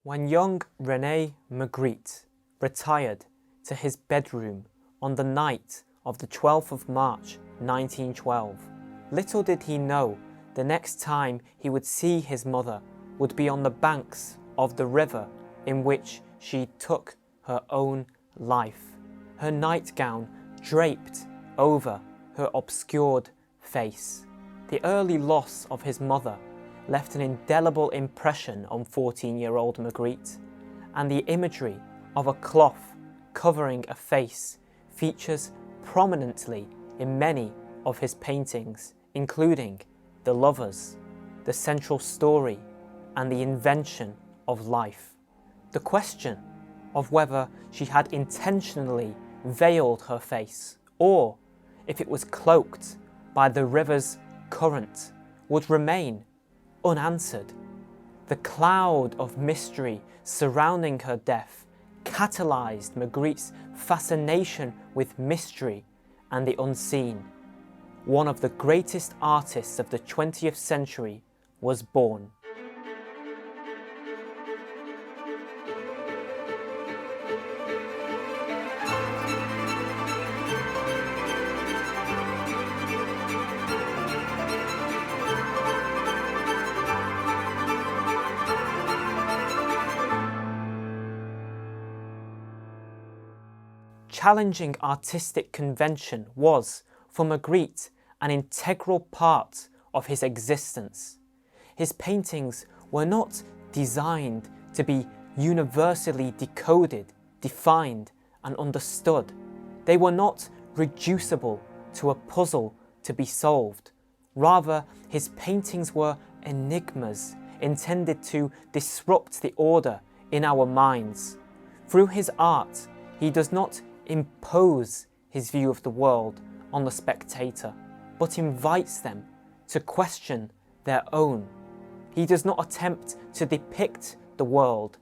When young Rene Magritte retired to his bedroom on the night of the 12th of March 1912, little did he know the next time he would see his mother would be on the banks of the river in which she took her own life, her nightgown draped over her obscured face. The early loss of his mother left an indelible impression on 14-year-old Magritte, and the imagery of a cloth covering a face features prominently in many of his paintings, including The Lovers, The Central Story, and The Invention of Life. The question of whether she had intentionally veiled her face, or if it was cloaked by the river's current, would remain unanswered. The cloud of mystery surrounding her death catalyzed Magritte's fascination with mystery and the unseen. One of the greatest artists of the 20th century was born. Challenging artistic convention was, for Magritte, an integral part of his existence. His paintings were not designed to be universally decoded, defined, and understood. They were not reducible to a puzzle to be solved. Rather, his paintings were enigmas intended to disrupt the order in our minds. Through his art, he does not impose his view of the world on the spectator, but invites them to question their own. He does not attempt to depict the world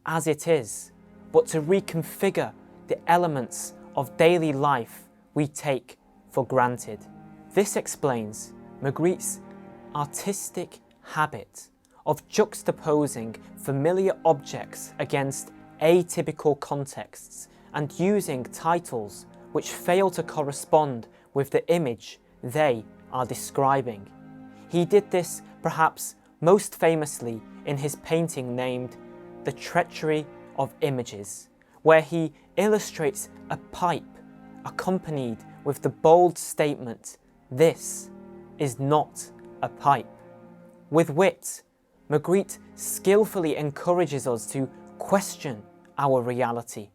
as it is, but to reconfigure the elements of daily life we take for granted. This explains Magritte's artistic habit of juxtaposing familiar objects against atypical contexts and using titles which fail to correspond with the image they are describing. He did this perhaps most famously in his painting named The Treachery of Images, where he illustrates a pipe accompanied with the bold statement, "This is not a pipe." With wit, Magritte skillfully encourages us to question our reality.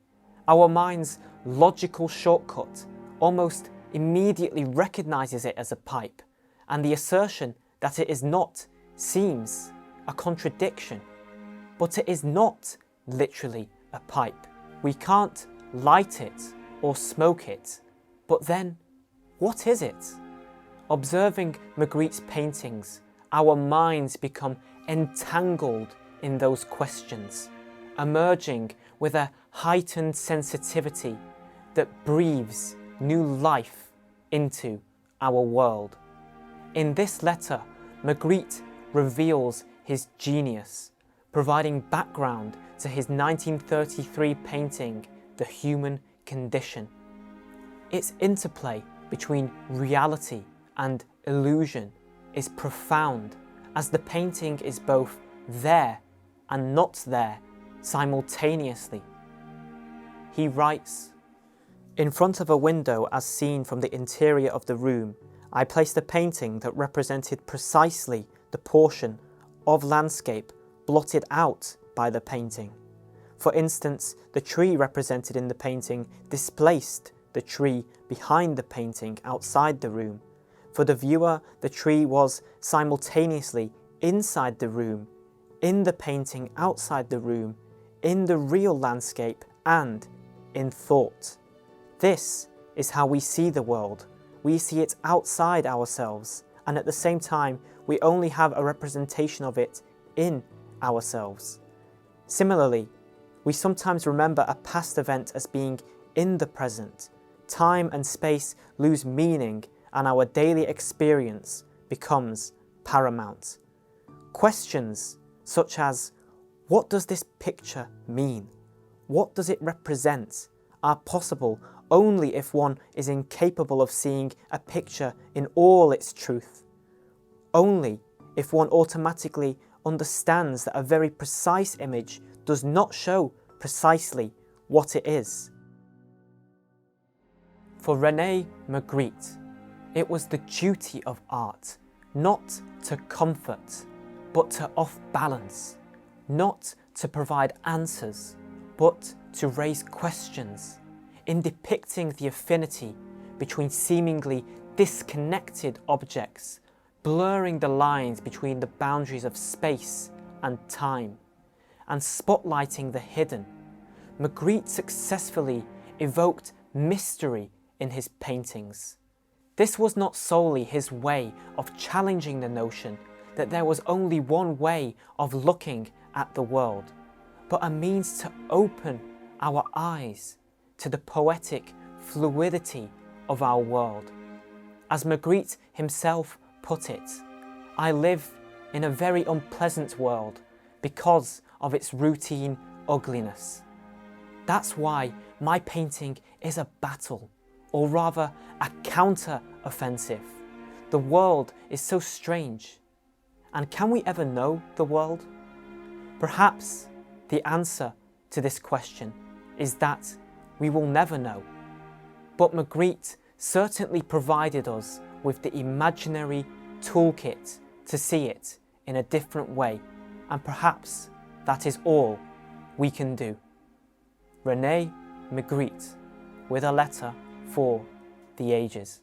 Our mind's logical shortcut almost immediately recognizes it as a pipe, and the assertion that it is not seems a contradiction. But it is not literally a pipe. We can't light it or smoke it. But then, what is it? Observing Magritte's paintings, our minds become entangled in those questions, emerging with a heightened sensitivity that breathes new life into our world. In this letter, Magritte reveals his genius, providing background to his 1933 painting, The Human Condition. Its interplay between reality and illusion is profound, as the painting is both there and not there simultaneously. He writes, "In front of a window as seen from the interior of the room, I placed a painting that represented precisely the portion of landscape blotted out by the painting. For instance, the tree represented in the painting displaced the tree behind the painting outside the room. For the viewer, the tree was simultaneously inside the room, in the painting outside the room, in the real landscape, and in thought. This is how we see the world. We see it outside ourselves, and at the same time, we only have a representation of it in ourselves. Similarly, we sometimes remember a past event as being in the present. Time and space lose meaning, and our daily experience becomes paramount. Questions such as, What does this picture mean? What does it represent? Are possible only if one is incapable of seeing a picture in all its truth. Only if one automatically understands that a very precise image does not show precisely what it is. For Rene Magritte, it was the duty of art not to comfort, but to off-balance, not to provide answers, but to raise questions, in depicting the affinity between seemingly disconnected objects, blurring the lines between the boundaries of space and time, and spotlighting the hidden. Magritte successfully evoked mystery in his paintings. This was not solely his way of challenging the notion that there was only one way of looking at the world, but a means to open our eyes to the poetic fluidity of our world. As Magritte himself put it, "I live in a very unpleasant world because of its routine ugliness. That's why my painting is a battle, or rather a counter-offensive. The world is so strange. And can we ever know the world? Perhaps the answer to this question is that we will never know. But Magritte certainly provided us with the imaginary toolkit to see it in a different way, and perhaps that is all we can do." Rene Magritte, with a letter for the ages.